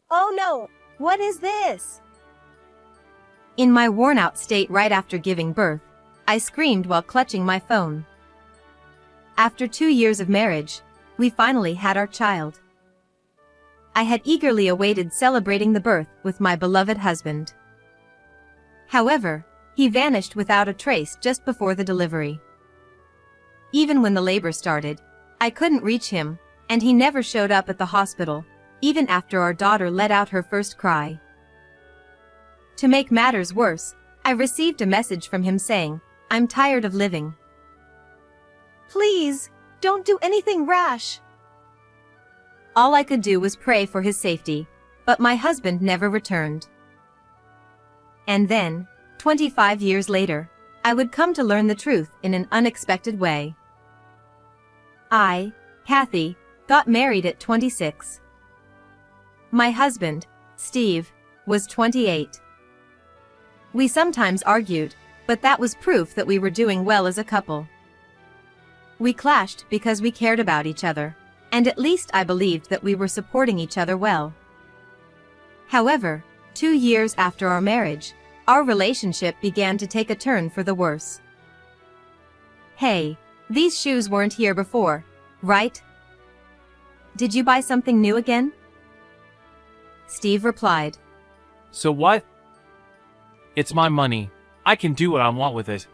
Oh no! What is this? In my worn-out state right after giving birth, I screamed while clutching my phone. After 2 years of marriage, we finally had our child. I had eagerly awaited celebrating the birth with my beloved husband. However, he vanished without a trace just before the delivery. Even when the labor started, I couldn't reach him, and he never showed up at the hospital, even after our daughter let out her first cry. To make matters worse, I received a message from him saying, "I'm tired of living. Please, don't do anything rash." All I could do was pray for his safety, but my husband never returned. And then, 25 years later, I would come to learn the truth in an unexpected way. I, Kathy, got married at 26. My husband, Steve, was 28. We sometimes argued, but that was proof that we were doing well as a couple. We clashed because we cared about each other, and at least I believed that we were supporting each other well. However, 2 years after our marriage, our relationship began to take a turn for the worse. "Hey, these shoes weren't here before, right? Did you buy something new again?" Steve replied. So what? It's my money. I can do what I want with it.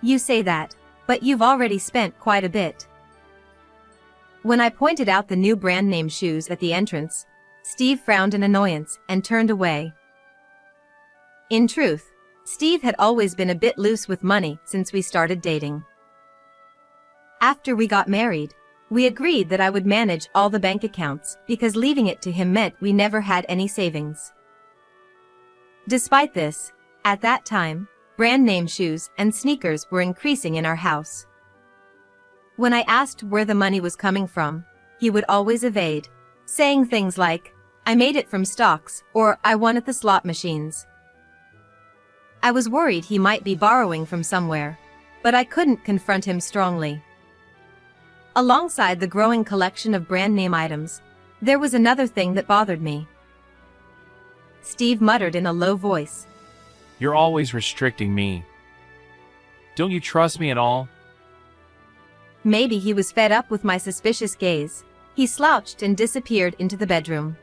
"You say that, but you've already spent quite a bit." When I pointed out the new brand name shoes at the entrance, Steve frowned in annoyance and turned away. In truth, Steve had always been a bit loose with money since we started dating. After we got married, we agreed that I would manage all the bank accounts because leaving it to him meant we never had any savings. Despite this, at that time, brand name shoes and sneakers were increasing in our house. When I asked where the money was coming from, he would always evade, saying things like, "I made it from stocks," or "I won at the slot machines." I was worried he might be borrowing from somewhere, but I couldn't confront him strongly. Alongside the growing collection of brand name items, there was another thing that bothered me. Steve muttered in a low voice. You're always restricting me. Don't you trust me at all? Maybe he was fed up with my suspicious gaze. He slouched and disappeared into the bedroom.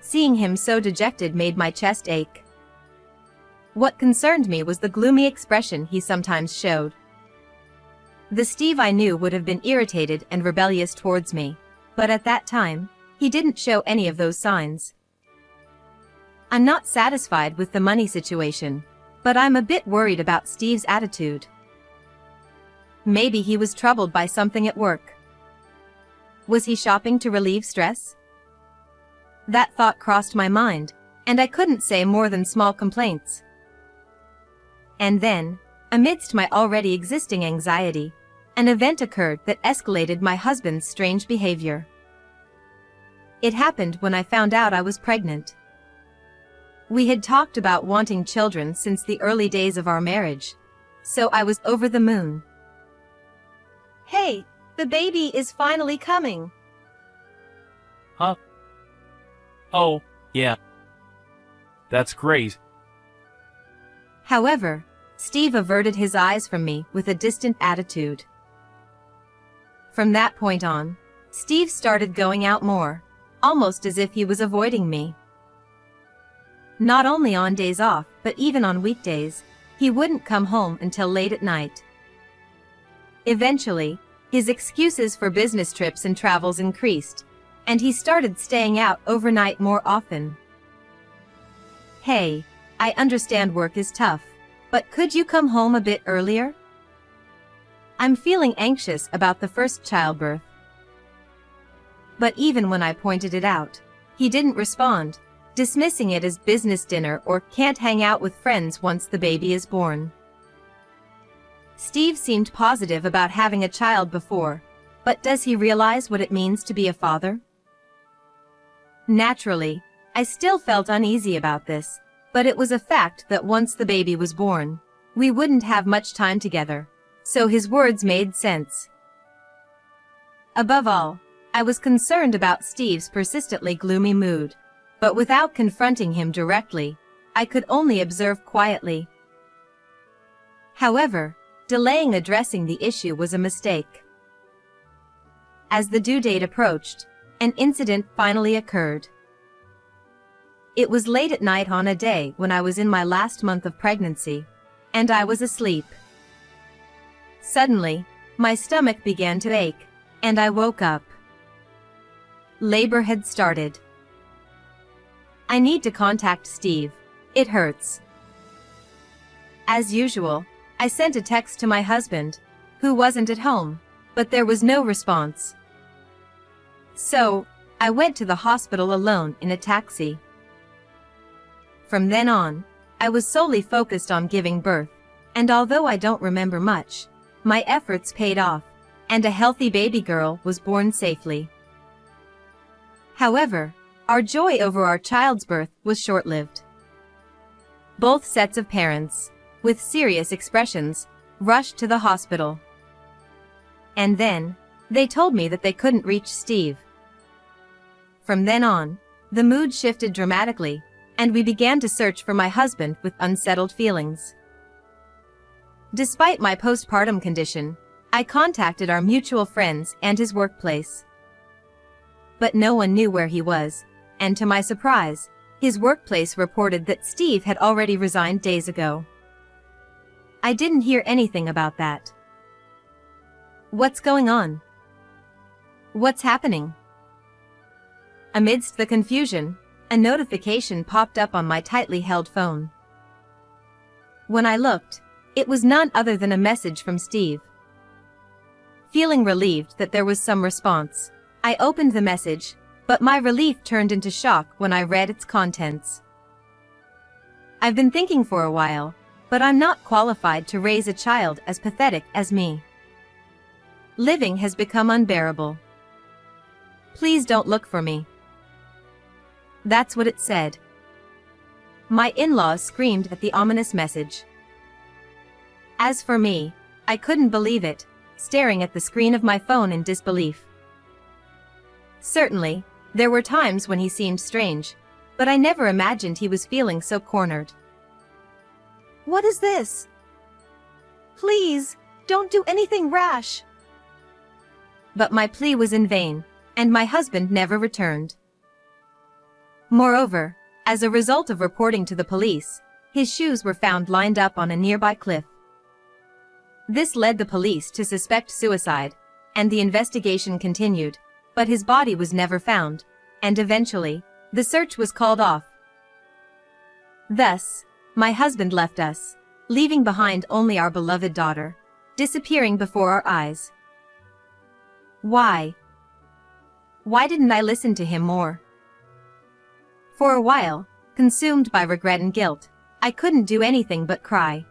Seeing him so dejected made my chest ache. What concerned me was the gloomy expression he sometimes showed. The Steve I knew would have been irritated and rebellious towards me, but at that time, he didn't show any of those signs. I'm not satisfied with the money situation, but I'm a bit worried about Steve's attitude. Maybe he was troubled by something at work. Was he shopping to relieve stress? That thought crossed my mind, and I couldn't say more than small complaints. And then, amidst my already existing anxiety, an event occurred that escalated my husband's strange behavior. It happened when I found out I was pregnant. We had talked about wanting children since the early days of our marriage, so I was over the moon. "Hey, the baby is finally coming." Huh? Oh, yeah. That's great. However, Steve averted his eyes from me with a distant attitude. From that point on, Steve started going out more, almost as if he was avoiding me. Not only on days off, but even on weekdays, he wouldn't come home until late at night. Eventually, his excuses for business trips and travels increased, and he started staying out overnight more often. "Hey, I understand work is tough, but could you come home a bit earlier? I'm feeling anxious about the first childbirth." But even when I pointed it out, he didn't respond, dismissing it as business dinner or can't hang out with friends once the baby is born. Steve seemed positive about having a child before, but does he realize what it means to be a father? Naturally, I still felt uneasy about this, but it was a fact that once the baby was born, we wouldn't have much time together, so his words made sense. Above all, I was concerned about Steve's persistently gloomy mood, but without confronting him directly, I could only observe quietly. However, delaying addressing the issue was a mistake. As the due date approached, an incident finally occurred. It was late at night on a day when I was in my last month of pregnancy, and I was asleep. Suddenly, my stomach began to ache, and I woke up. Labor had started. I need to contact Steve. It hurts. As usual, I sent a text to my husband, who wasn't at home, but there was no response. So, I went to the hospital alone in a taxi. From then on, I was solely focused on giving birth, and although I don't remember much, my efforts paid off, and a healthy baby girl was born safely. However, our joy over our child's birth was short-lived. Both sets of parents, with serious expressions, rushed to the hospital. And then, they told me that they couldn't reach Steve. From then on, the mood shifted dramatically, and we began to search for my husband with unsettled feelings. Despite my postpartum condition, I contacted our mutual friends and his workplace. But no one knew where he was, and to my surprise, his workplace reported that Steve had already resigned days ago. I didn't hear anything about that. What's going on? What's happening? Amidst the confusion, a notification popped up on my tightly held phone. When I looked, it was none other than a message from Steve. Feeling relieved that there was some response, I opened the message, but my relief turned into shock when I read its contents. I've been thinking for a while, but I'm not qualified to raise a child as pathetic as me. Living has become unbearable. Please don't look for me. That's what it said. My in-laws screamed at the ominous message. As for me, I couldn't believe it, staring at the screen of my phone in disbelief. Certainly, there were times when he seemed strange, but I never imagined he was feeling so cornered. What is this? Please, don't do anything rash. But my plea was in vain, and my husband never returned. Moreover, as a result of reporting to the police, his shoes were found lined up on a nearby cliff. This led the police to suspect suicide, and the investigation continued, but his body was never found, and eventually, the search was called off. Thus, my husband left us, leaving behind only our beloved daughter, disappearing before our eyes. Why? Why didn't I listen to him more? For a while, consumed by regret and guilt, I couldn't do anything but cry.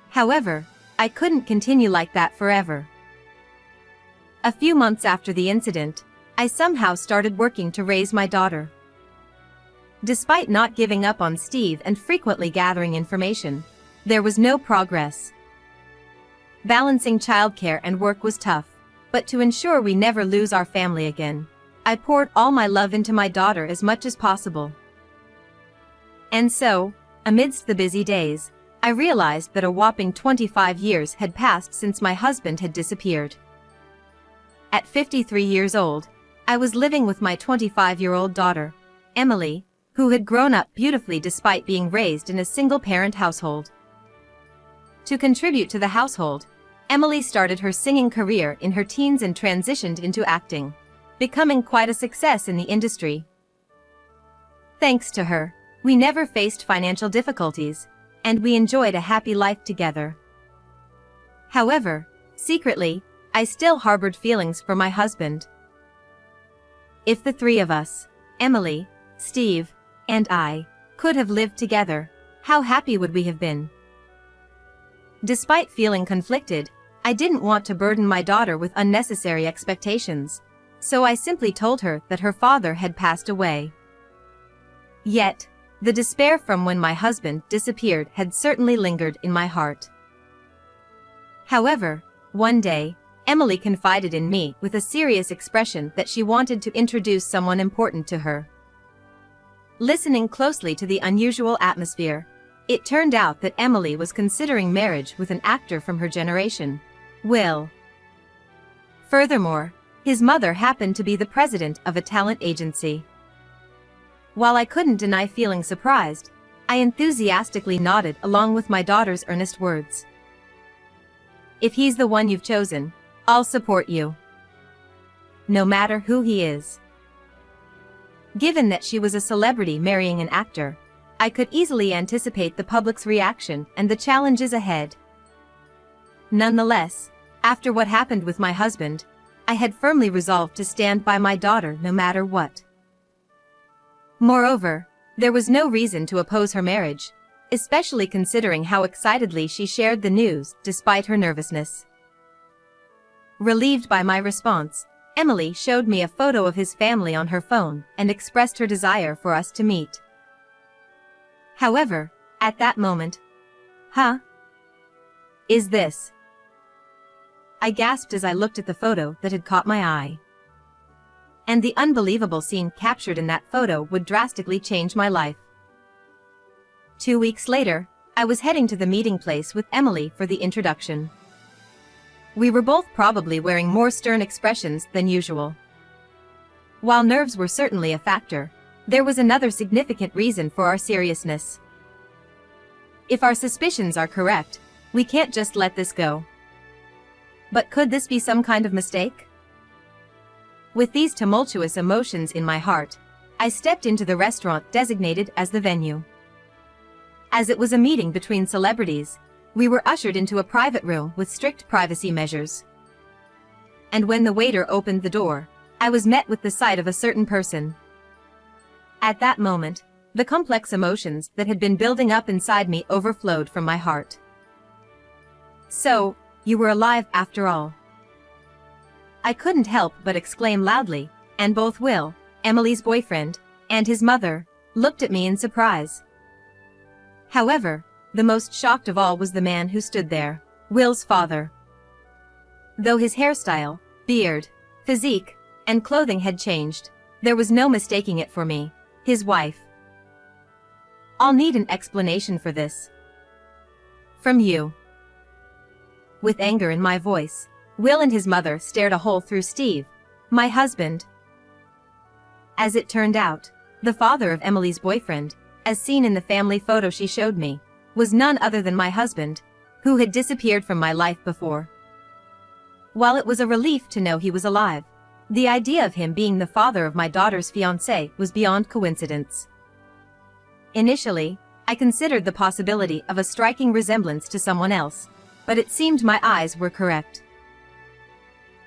However, I couldn't continue like that forever. A few months after the incident, I somehow started working to raise my daughter. Despite not giving up on Steve and frequently gathering information, there was no progress. Balancing childcare and work was tough, but to ensure we never lose our family again, I poured all my love into my daughter as much as possible. And so, amidst the busy days, I realized that a whopping 25 years had passed since my husband had disappeared. At 53 years old, I was living with my 25-year-old daughter, Emily, who had grown up beautifully despite being raised in a single-parent household. To contribute to the household, Emily started her singing career in her teens and transitioned into acting, becoming quite a success in the industry. Thanks to her, we never faced financial difficulties, and we enjoyed a happy life together. However, secretly, I still harbored feelings for my husband. If the three of us, Emily, Steve, and I, could have lived together, how happy would we have been? Despite feeling conflicted, I didn't want to burden my daughter with unnecessary expectations, so I simply told her that her father had passed away. Yet, the despair from when my husband disappeared had certainly lingered in my heart. However, one day, Emily confided in me with a serious expression that she wanted to introduce someone important to her. Listening closely to the unusual atmosphere, it turned out that Emily was considering marriage with an actor from her generation, Will. Furthermore, his mother happened to be the president of a talent agency. While I couldn't deny feeling surprised, I enthusiastically nodded along with my daughter's earnest words. If he's the one you've chosen, I'll support you. No matter who he is. Given that she was a celebrity marrying an actor, I could easily anticipate the public's reaction and the challenges ahead. Nonetheless, after what happened with my husband, I had firmly resolved to stand by my daughter no matter what. Moreover, there was no reason to oppose her marriage, especially considering how excitedly she shared the news despite her nervousness. Relieved by my response, Emily showed me a photo of his family on her phone and expressed her desire for us to meet. However, at that moment, Is this? I gasped as I looked at the photo that had caught my eye. And the unbelievable scene captured in that photo would drastically change my life. 2 weeks later, I was heading to the meeting place with Emily for the introduction. We were both probably wearing more stern expressions than usual. While nerves were certainly a factor, there was another significant reason for our seriousness. If our suspicions are correct, we can't just let this go. But could this be some kind of mistake? With these tumultuous emotions in my heart, I stepped into the restaurant designated as the venue. As it was a meeting between celebrities, we were ushered into a private room with strict privacy measures. And when the waiter opened the door, I was met with the sight of a certain person. At that moment, the complex emotions that had been building up inside me overflowed from my heart. So, you were alive after all. I couldn't help but exclaim loudly, and both Will, Emily's boyfriend, and his mother, looked at me in surprise. However, the most shocked of all was the man who stood there, Will's father. Though his hairstyle, beard, physique, and clothing had changed, there was no mistaking it for me, his wife. I'll need an explanation for this. From you. With anger in my voice, Will and his mother stared a hole through Steve, my husband. As it turned out, the father of Emily's boyfriend, as seen in the family photo she showed me, was none other than my husband, who had disappeared from my life before. While it was a relief to know he was alive, the idea of him being the father of my daughter's fiancé was beyond coincidence. Initially, I considered the possibility of a striking resemblance to someone else, but it seemed my eyes were correct.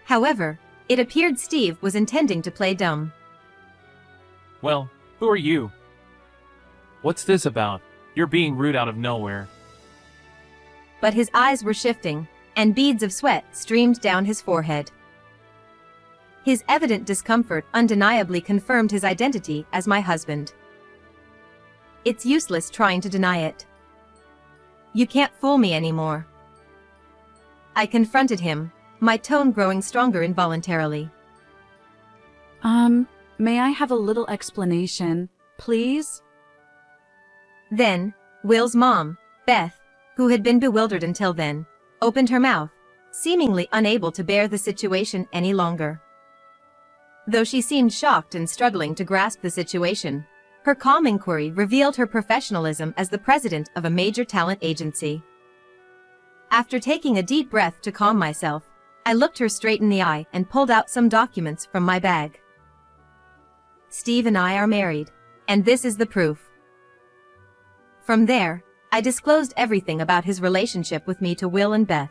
However, it appeared Steve was intending to play dumb. Well, who are you? What's this about? You're being rude out of nowhere. But his eyes were shifting, and beads of sweat streamed down his forehead. His evident discomfort undeniably confirmed his identity as my husband. It's useless trying to deny it. You can't fool me anymore. I confronted him, my tone growing stronger involuntarily. May I have a little explanation, please? Then, Will's mom, Beth, who had been bewildered until then, opened her mouth, seemingly unable to bear the situation any longer. Though she seemed shocked and struggling to grasp the situation, her calm inquiry revealed her professionalism as the president of a major talent agency. After taking a deep breath to calm myself, I looked her straight in the eye and pulled out some documents from my bag. Steve and I are married, and this is the proof. From there, I disclosed everything about his relationship with me to Will and Beth.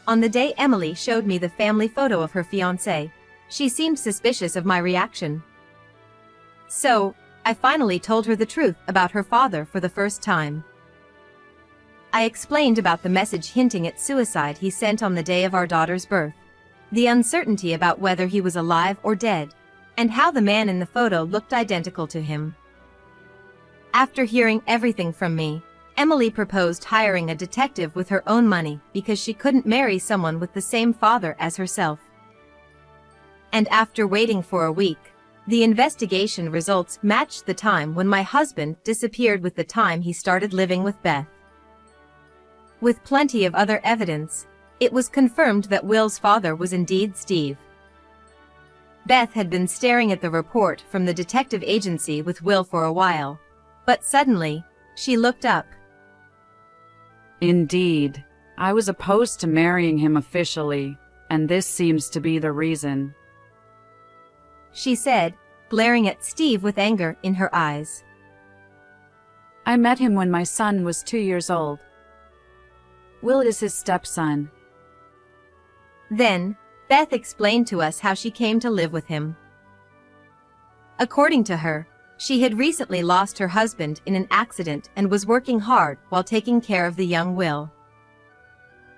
On the day Emily showed me the family photo of her fiancé, she seemed suspicious of my reaction. So, I finally told her the truth about her father for the first time. I explained about the message hinting at suicide he sent on the day of our daughter's birth, the uncertainty about whether he was alive or dead, and how the man in the photo looked identical to him. After hearing everything from me, Emily proposed hiring a detective with her own money because she couldn't marry someone with the same father as herself. And after waiting for a week, the investigation results matched the time when my husband disappeared with the time he started living with Beth. With plenty of other evidence, it was confirmed that Will's father was indeed Steve. Beth had been staring at the report from the detective agency with Will for a while, but suddenly, she looked up. Indeed. I was opposed to marrying him officially, and this seems to be the reason. She said, glaring at Steve with anger in her eyes. I met him when my son was 2 years old. Will is his stepson. Then, Beth explained to us how she came to live with him. According to her, she had recently lost her husband in an accident and was working hard while taking care of the young Will.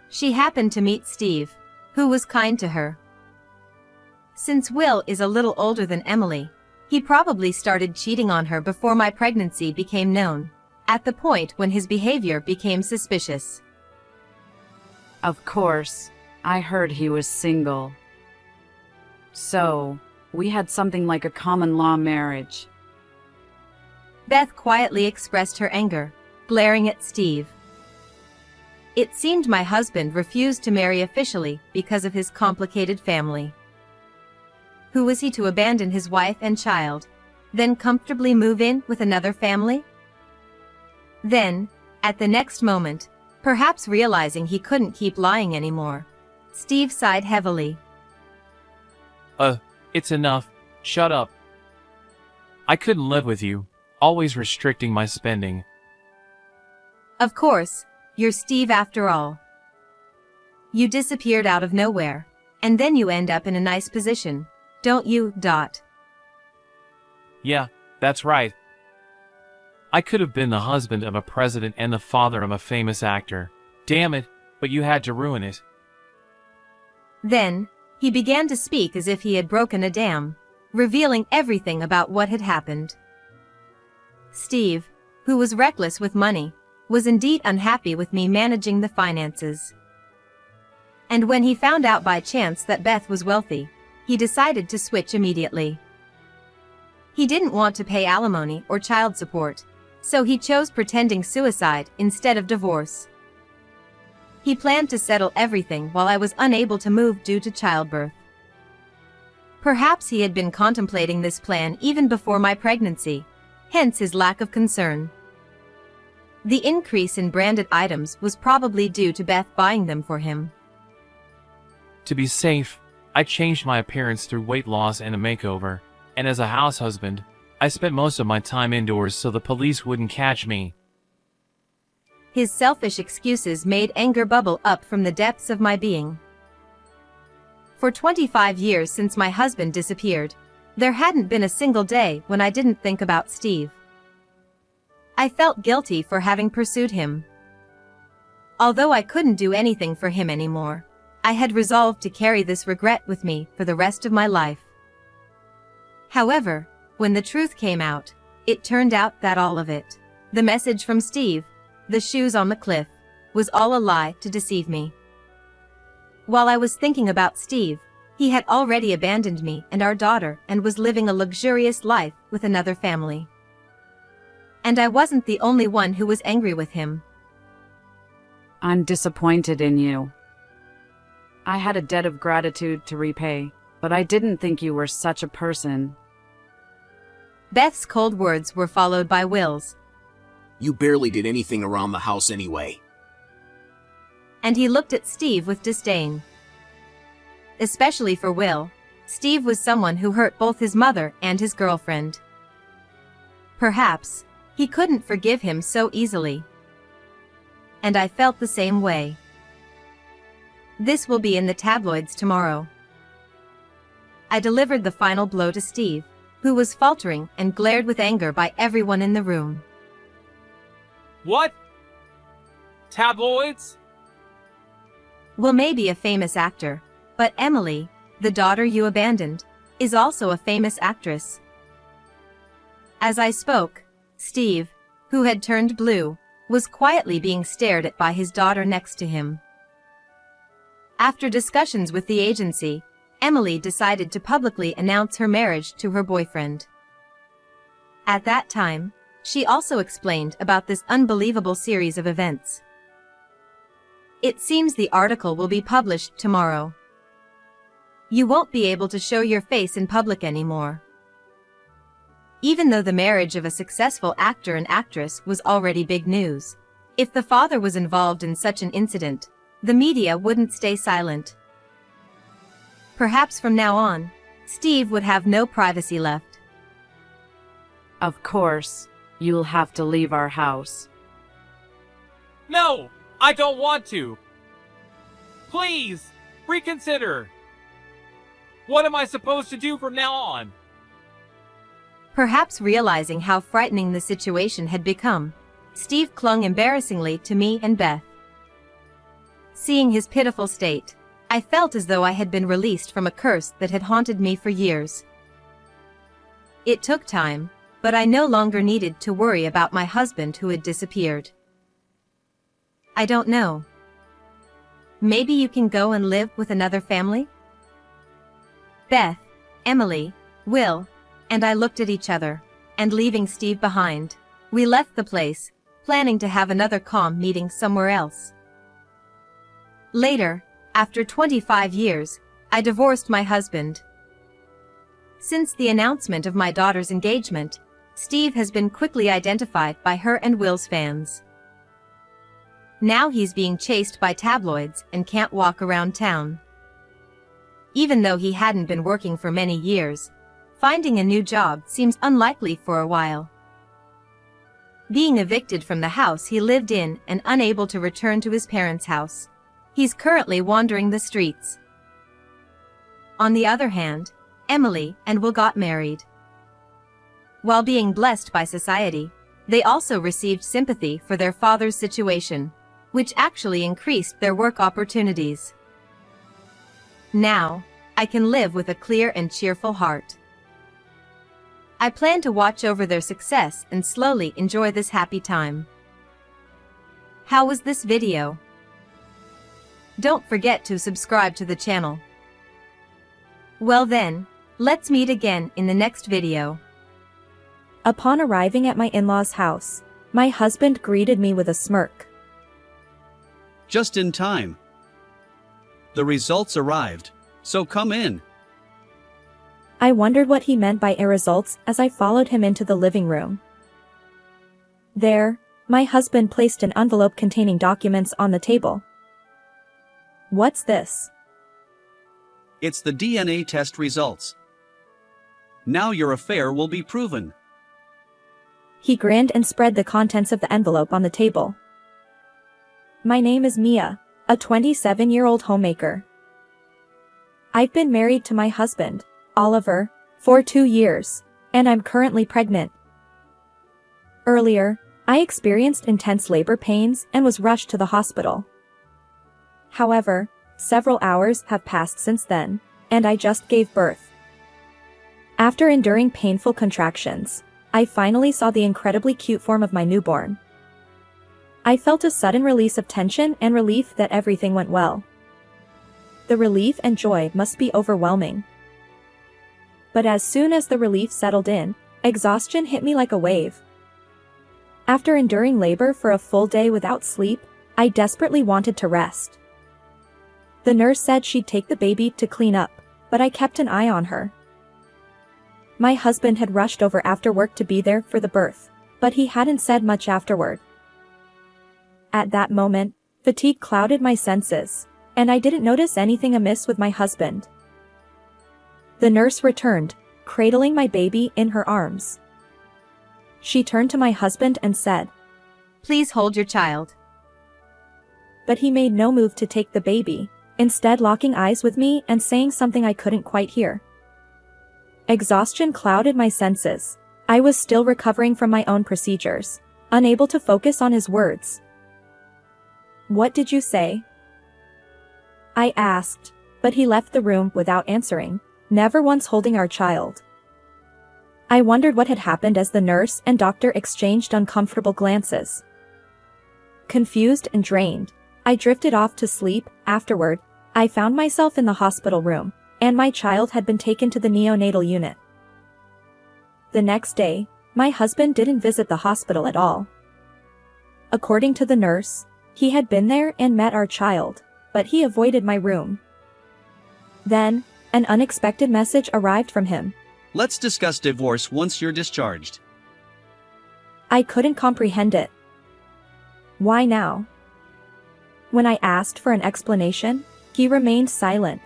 She happened to meet Steve, who was kind to her. Since Will is a little older than Emily, he probably started cheating on her before my pregnancy became known, at the point when his behavior became suspicious. Of course, I heard he was single. So, we had something like a common-law marriage. Beth quietly expressed her anger, glaring at Steve. It seemed my husband refused to marry officially because of his complicated family. Who was he to abandon his wife and child, then comfortably move in with another family? Then, at the next moment, perhaps realizing he couldn't keep lying anymore, Steve sighed heavily. It's enough. Shut up. I couldn't live with you, always restricting my spending. Of course, you're Steve after all. You disappeared out of nowhere, and then you end up in a nice position, don't you, Dot? Yeah, that's right. I could have been the husband of a president and the father of a famous actor. Damn it, but you had to ruin it. Then, he began to speak as if he had broken a dam, revealing everything about what had happened. Steve, who was reckless with money, was indeed unhappy with me managing the finances. And when he found out by chance that Beth was wealthy, he decided to switch immediately. He didn't want to pay alimony or child support, so he chose pretending suicide instead of divorce. He planned to settle everything while I was unable to move due to childbirth. Perhaps he had been contemplating this plan even before my pregnancy, hence his lack of concern. The increase in branded items was probably due to Beth buying them for him. To be safe, I changed my appearance through weight loss and a makeover, and as a house husband, I spent most of my time indoors so the police wouldn't catch me. His selfish excuses made anger bubble up from the depths of my being. For 25 years since my husband disappeared, there hadn't been a single day when I didn't think about Steve. I felt guilty for having pursued him. Although I couldn't do anything for him anymore, I had resolved to carry this regret with me for the rest of my life. However, when the truth came out, it turned out that all of it, the message from Steve, the shoes on the cliff, was all a lie to deceive me. While I was thinking about Steve, he had already abandoned me and our daughter and was living a luxurious life with another family. And I wasn't the only one who was angry with him. I'm disappointed in you. I had a debt of gratitude to repay, but I didn't think you were such a person. Beth's cold words were followed by Will's. You barely did anything around the house anyway. And he looked at Steve with disdain. Especially for Will, Steve was someone who hurt both his mother and his girlfriend. Perhaps, he couldn't forgive him so easily. And I felt the same way. This will be in the tabloids tomorrow. I delivered the final blow to Steve, who was faltering and glared with anger by everyone in the room. What? Tabloids? Will may be a famous actor, but Emily, the daughter you abandoned, is also a famous actress. As I spoke, Steve, who had turned blue, was quietly being stared at by his daughter next to him. After discussions with the agency, Emily decided to publicly announce her marriage to her boyfriend. At that time, she also explained about this unbelievable series of events. It seems the article will be published tomorrow. You won't be able to show your face in public anymore. Even though the marriage of a successful actor and actress was already big news, if the father was involved in such an incident, the media wouldn't stay silent. Perhaps from now on, Steve would have no privacy left. Of course, you'll have to leave our house. No! I don't want to! Please! Reconsider! What am I supposed to do from now on? Perhaps realizing how frightening the situation had become, Steve clung embarrassingly to me and Beth. Seeing his pitiful state, I felt as though I had been released from a curse that had haunted me for years. It took time, but I no longer needed to worry about my husband who had disappeared. I don't know. Maybe you can go and live with another family? Beth, Emily, Will, and I looked at each other, and leaving Steve behind, we left the place, planning to have another calm meeting somewhere else. Later, after 25 years, I divorced my husband. Since the announcement of my daughter's engagement, Steve has been quickly identified by her and Will's fans. Now he's being chased by tabloids and can't walk around town. Even though he hadn't been working for many years, finding a new job seems unlikely for a while. Being evicted from the house he lived in and unable to return to his parents' house, he's currently wandering the streets. On the other hand, Emily and Will got married. While being blessed by society, they also received sympathy for their father's situation, which actually increased their work opportunities. Now, I can live with a clear and cheerful heart. I plan to watch over their success and slowly enjoy this happy time. How was this video? Don't forget to subscribe to the channel. Well then, let's meet again in the next video. Upon arriving at my in-laws' house, my husband greeted me with a smirk. Just in time. The results arrived, so come in. I wondered what he meant by results as I followed him into the living room. There, my husband placed an envelope containing documents on the table. What's this? It's the DNA test results. Now your affair will be proven. He grinned and spread the contents of the envelope on the table. My name is Mia, a 27-year-old homemaker. I've been married to my husband, Oliver, for 2 years, and I'm currently pregnant. Earlier, I experienced intense labor pains and was rushed to the hospital. However, several hours have passed since then, and I just gave birth. After enduring painful contractions, I finally saw the incredibly cute form of my newborn. I felt a sudden release of tension and relief that everything went well. The relief and joy must be overwhelming. But as soon as the relief settled in, exhaustion hit me like a wave. After enduring labor for a full day without sleep, I desperately wanted to rest. The nurse said she'd take the baby to clean up, but I kept an eye on her. My husband had rushed over after work to be there for the birth, but he hadn't said much afterward. At that moment, fatigue clouded my senses, and I didn't notice anything amiss with my husband. The nurse returned, cradling my baby in her arms. She turned to my husband and said, Please hold your child. But he made no move to take the baby, instead locking eyes with me and saying something I couldn't quite hear. Exhaustion clouded my senses. I was still recovering from my own procedures, unable to focus on his words. What did you say? I asked, but he left the room without answering, never once holding our child. I wondered what had happened as the nurse and doctor exchanged uncomfortable glances. Confused and drained, I drifted off to sleep. Afterward, I found myself in the hospital room, and my child had been taken to the neonatal unit. The next day, my husband didn't visit the hospital at all. According to the nurse, he had been there and met our child, but he avoided my room. Then, an unexpected message arrived from him. Let's discuss divorce once you're discharged. I couldn't comprehend it. Why now? When I asked for an explanation, he remained silent.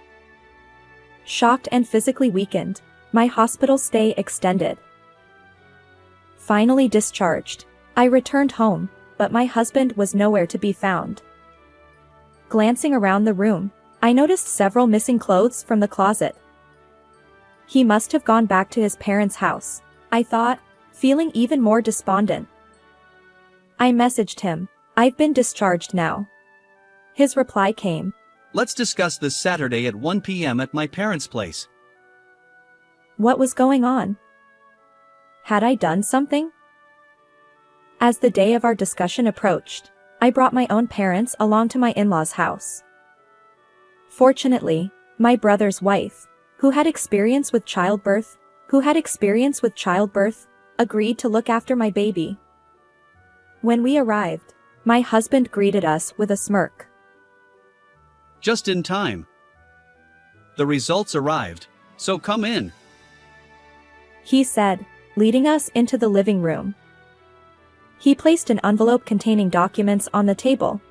Shocked and physically weakened, my hospital stay extended. Finally discharged, I returned home, but my husband was nowhere to be found. Glancing around the room, I noticed several missing clothes from the closet. He must have gone back to his parents' house, I thought, feeling even more despondent. I messaged him, "I've been discharged now." His reply came, Let's discuss this Saturday at 1 p.m. at my parents' place. What was going on? Had I done something? As the day of our discussion approached, I brought my own parents along to my in-laws' house. Fortunately, my brother's wife, who had experience with childbirth, agreed to look after my baby. When we arrived, my husband greeted us with a smirk. Just in time. The results arrived, so come in. He said, leading us into the living room. He placed an envelope containing documents on the table.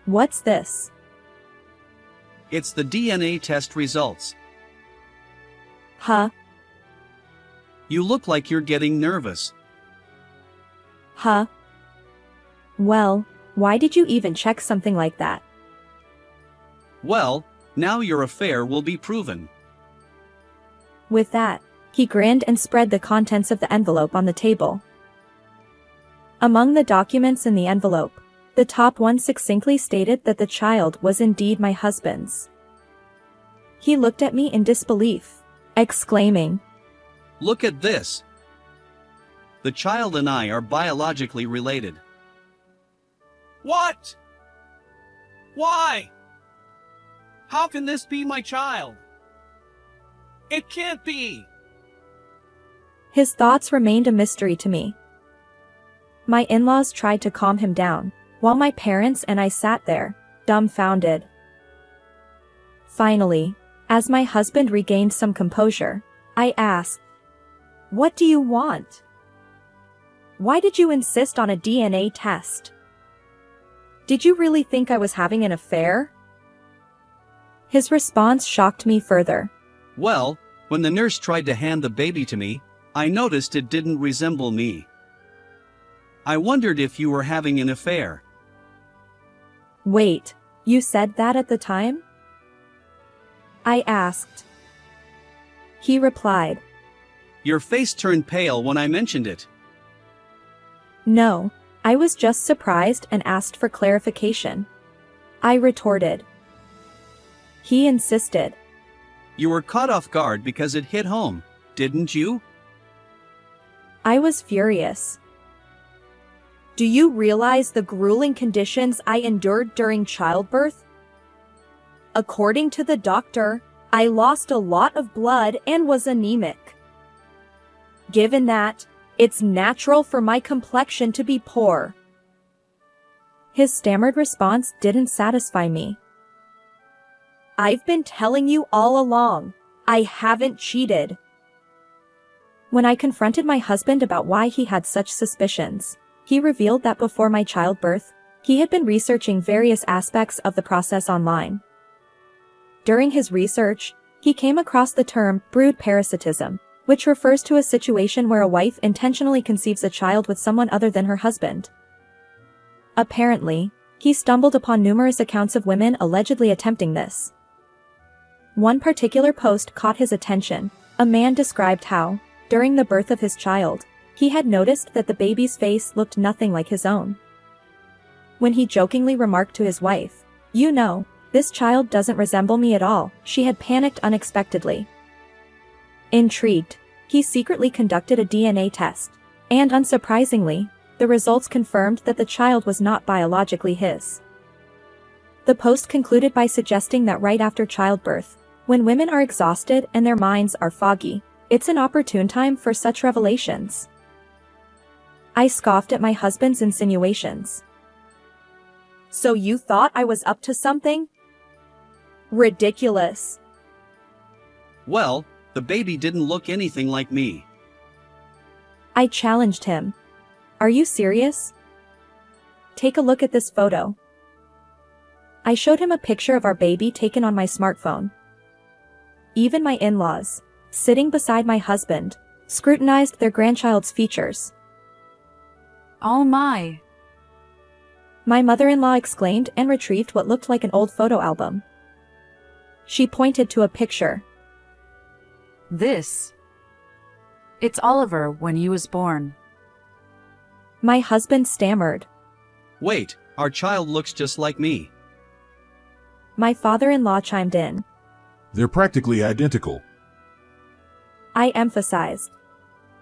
What's this? It's the DNA test results. Huh? You look like you're getting nervous. Huh? Well, why did you even check something like that? Well, now your affair will be proven. With that, he grinned and spread the contents of the envelope on the table. Among the documents in the envelope, the top one succinctly stated that the child was indeed my husband's. He looked at me in disbelief, exclaiming, Look at this. The child and I are biologically related. What? Why? How can this be my child? It can't be. His thoughts remained a mystery to me. My in-laws tried to calm him down, while my parents and I sat there, dumbfounded. Finally, as my husband regained some composure, I asked, "What do you want? Why did you insist on a DNA test? Did you really think I was having an affair?" His response shocked me further. Well, when the nurse tried to hand the baby to me, I noticed it didn't resemble me. I wondered if you were having an affair. Wait, you said that at the time? I asked. He replied, Your face turned pale when I mentioned it. "No, I was just surprised and asked for clarification," I retorted. He insisted. You were caught off guard because it hit home, didn't you? I was furious. Do you realize the grueling conditions I endured during childbirth? According to the doctor, I lost a lot of blood and was anemic. Given that, it's natural for my complexion to be poor. His stammered response didn't satisfy me. I've been telling you all along, I haven't cheated. When I confronted my husband about why he had such suspicions, he revealed that before my childbirth, he had been researching various aspects of the process online. During his research, he came across the term brood parasitism, which refers to a situation where a wife intentionally conceives a child with someone other than her husband. Apparently, he stumbled upon numerous accounts of women allegedly attempting this. One particular post caught his attention. A man described how, during the birth of his child, he had noticed that the baby's face looked nothing like his own. When he jokingly remarked to his wife, "You know, this child doesn't resemble me at all," she had panicked unexpectedly. Intrigued, he secretly conducted a DNA test, and unsurprisingly, the results confirmed that the child was not biologically his. The post concluded by suggesting that right after childbirth, when women are exhausted and their minds are foggy, it's an opportune time for such revelations. I scoffed at my husband's insinuations. So you thought I was up to something? Ridiculous. Well, the baby didn't look anything like me. I challenged him. Are you serious? Take a look at this photo. I showed him a picture of our baby taken on my smartphone. Even my in-laws, sitting beside my husband, scrutinized their grandchild's features. Oh my! My mother-in-law exclaimed and retrieved what looked like an old photo album. She pointed to a picture. This. It's Oliver when he was born. My husband stammered. Wait, our child looks just like me. My father-in-law chimed in. They're practically identical. I emphasized.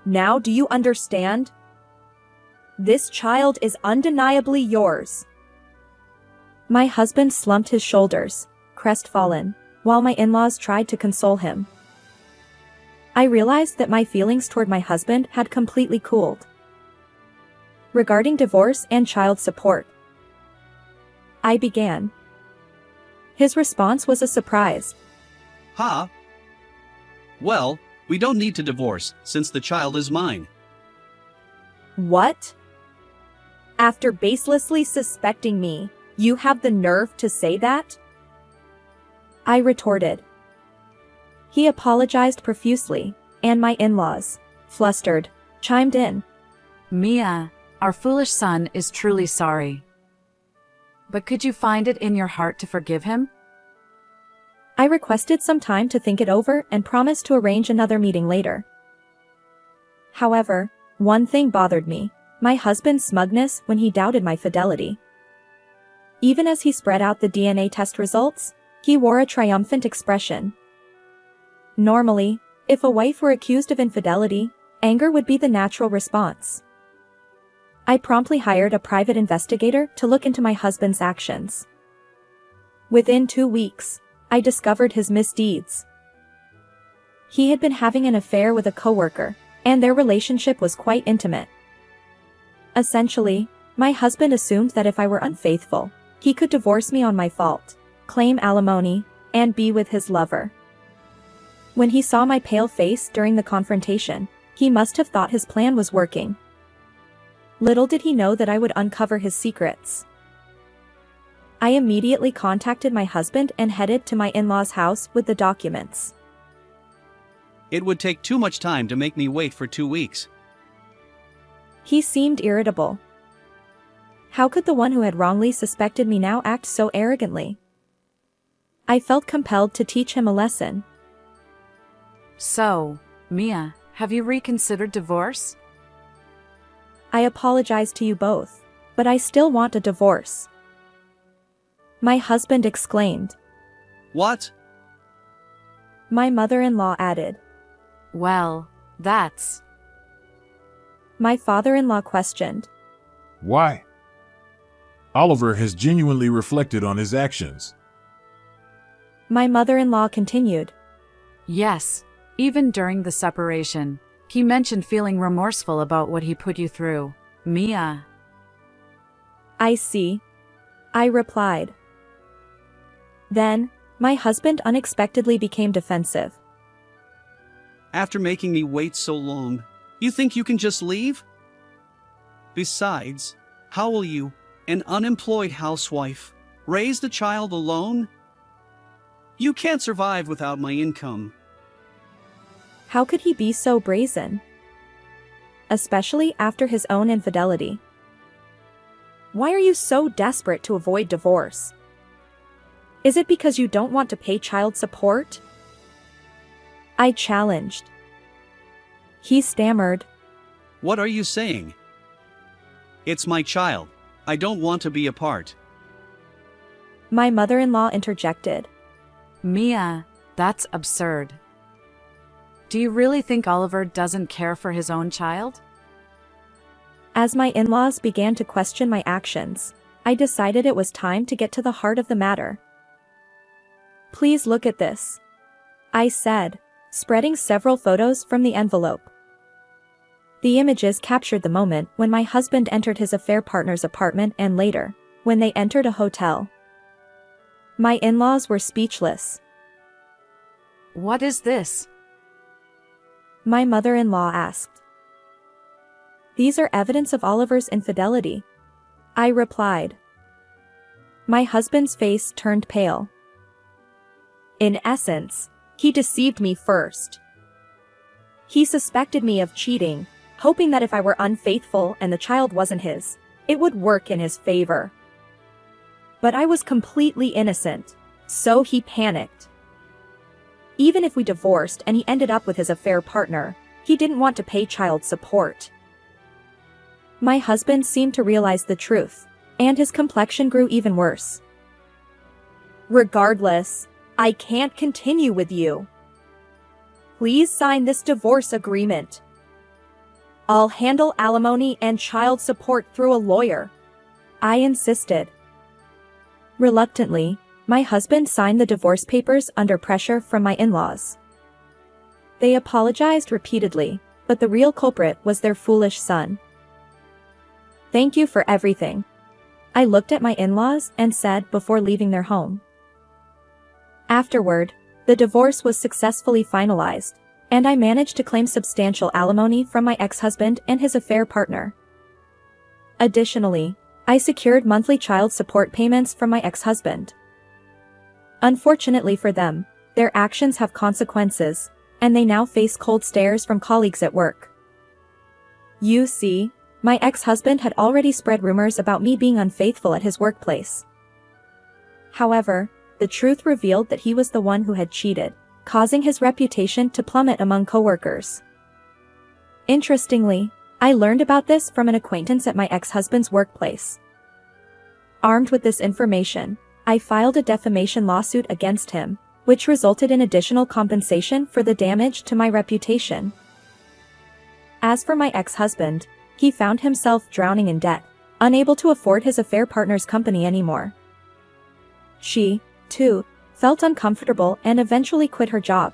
Now do you understand? This child is undeniably yours. My husband slumped his shoulders, crestfallen, while my in-laws tried to console him. I realized that my feelings toward my husband had completely cooled. Regarding divorce and child support, I began. His response was a surprise. Ha! Well, we don't need to divorce, since the child is mine. What? After baselessly suspecting me, you have the nerve to say that? I retorted. He apologized profusely, and my in-laws, flustered, chimed in. Mia, our foolish son is truly sorry. But could you find it in your heart to forgive him? I requested some time to think it over and promised to arrange another meeting later. However, one thing bothered me, my husband's smugness when he doubted my fidelity. Even as he spread out the DNA test results, he wore a triumphant expression. Normally, if a wife were accused of infidelity, anger would be the natural response. I promptly hired a private investigator to look into my husband's actions. Within 2 weeks, I discovered his misdeeds. He had been having an affair with a coworker, and their relationship was quite intimate. Essentially, my husband assumed that if I were unfaithful, he could divorce me on my fault, claim alimony, and be with his lover. When he saw my pale face during the confrontation, he must have thought his plan was working. Little did he know that I would uncover his secrets. I immediately contacted my husband and headed to my in-laws' house with the documents. It would take too much time to make me wait for 2 weeks. He seemed irritable. How could the one who had wrongly suspected me now act so arrogantly? I felt compelled to teach him a lesson. So, Mia, have you reconsidered divorce? I apologize to you both, but I still want a divorce. My husband exclaimed. What? My mother-in-law added. Well, that's... My father-in-law questioned. Why? Oliver has genuinely reflected on his actions. My mother-in-law continued. Yes, even during the separation, he mentioned feeling remorseful about what he put you through. Mia. I see. I replied. Then, my husband unexpectedly became defensive. After making me wait so long, you think you can just leave? Besides, how will you, an unemployed housewife, raise the child alone? You can't survive without my income. How could he be so brazen? Especially after his own infidelity. Why are you so desperate to avoid divorce? Is it because you don't want to pay child support? I challenged. He stammered. What are you saying? It's my child. I don't want to be apart. My mother-in-law interjected. Mia, that's absurd. Do you really think Oliver doesn't care for his own child? As my in-laws began to question my actions, I decided it was time to get to the heart of the matter. "Please look at this," I said, spreading several photos from the envelope. The images captured the moment when my husband entered his affair partner's apartment and later, when they entered a hotel. My in-laws were speechless. What is this? My mother-in-law asked. "These are evidence of Oliver's infidelity," I replied. My husband's face turned pale. "In essence, he deceived me first. He suspected me of cheating, hoping that if I were unfaithful and the child wasn't his, it would work in his favor. But I was completely innocent, so he panicked. Even if we divorced and he ended up with his affair partner, he didn't want to pay child support." My husband seemed to realize the truth, and his complexion grew even worse. "Regardless, I can't continue with you. Please sign this divorce agreement. I'll handle alimony and child support through a lawyer," I insisted. Reluctantly, my husband signed the divorce papers under pressure from my in-laws. They apologized repeatedly, but the real culprit was their foolish son. "Thank you for everything," I looked at my in-laws and said before leaving their home. Afterward, the divorce was successfully finalized, and I managed to claim substantial alimony from my ex-husband and his affair partner. Additionally, I secured monthly child support payments from my ex-husband. Unfortunately for them, their actions have consequences, and they now face cold stares from colleagues at work. You see, my ex-husband had already spread rumors about me being unfaithful at his workplace. However, the truth revealed that he was the one who had cheated, causing his reputation to plummet among coworkers. Interestingly, I learned about this from an acquaintance at my ex-husband's workplace. Armed with this information, I filed a defamation lawsuit against him, which resulted in additional compensation for the damage to my reputation. As for my ex-husband, he found himself drowning in debt, unable to afford his affair partner's company anymore. She, too, felt uncomfortable and eventually quit her job.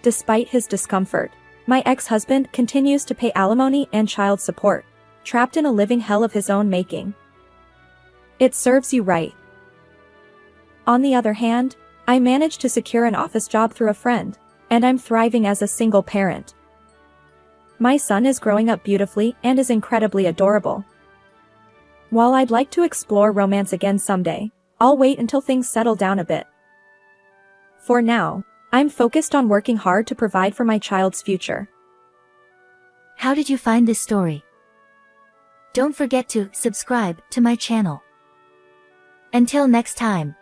Despite his discomfort, my ex-husband continues to pay alimony and child support, trapped in a living hell of his own making. It serves you right. On the other hand, I managed to secure an office job through a friend, and I'm thriving as a single parent. My son is growing up beautifully and is incredibly adorable. While I'd like to explore romance again someday, I'll wait until things settle down a bit. For now, I'm focused on working hard to provide for my child's future. How did you find this story? Don't forget to subscribe to my channel. Until next time.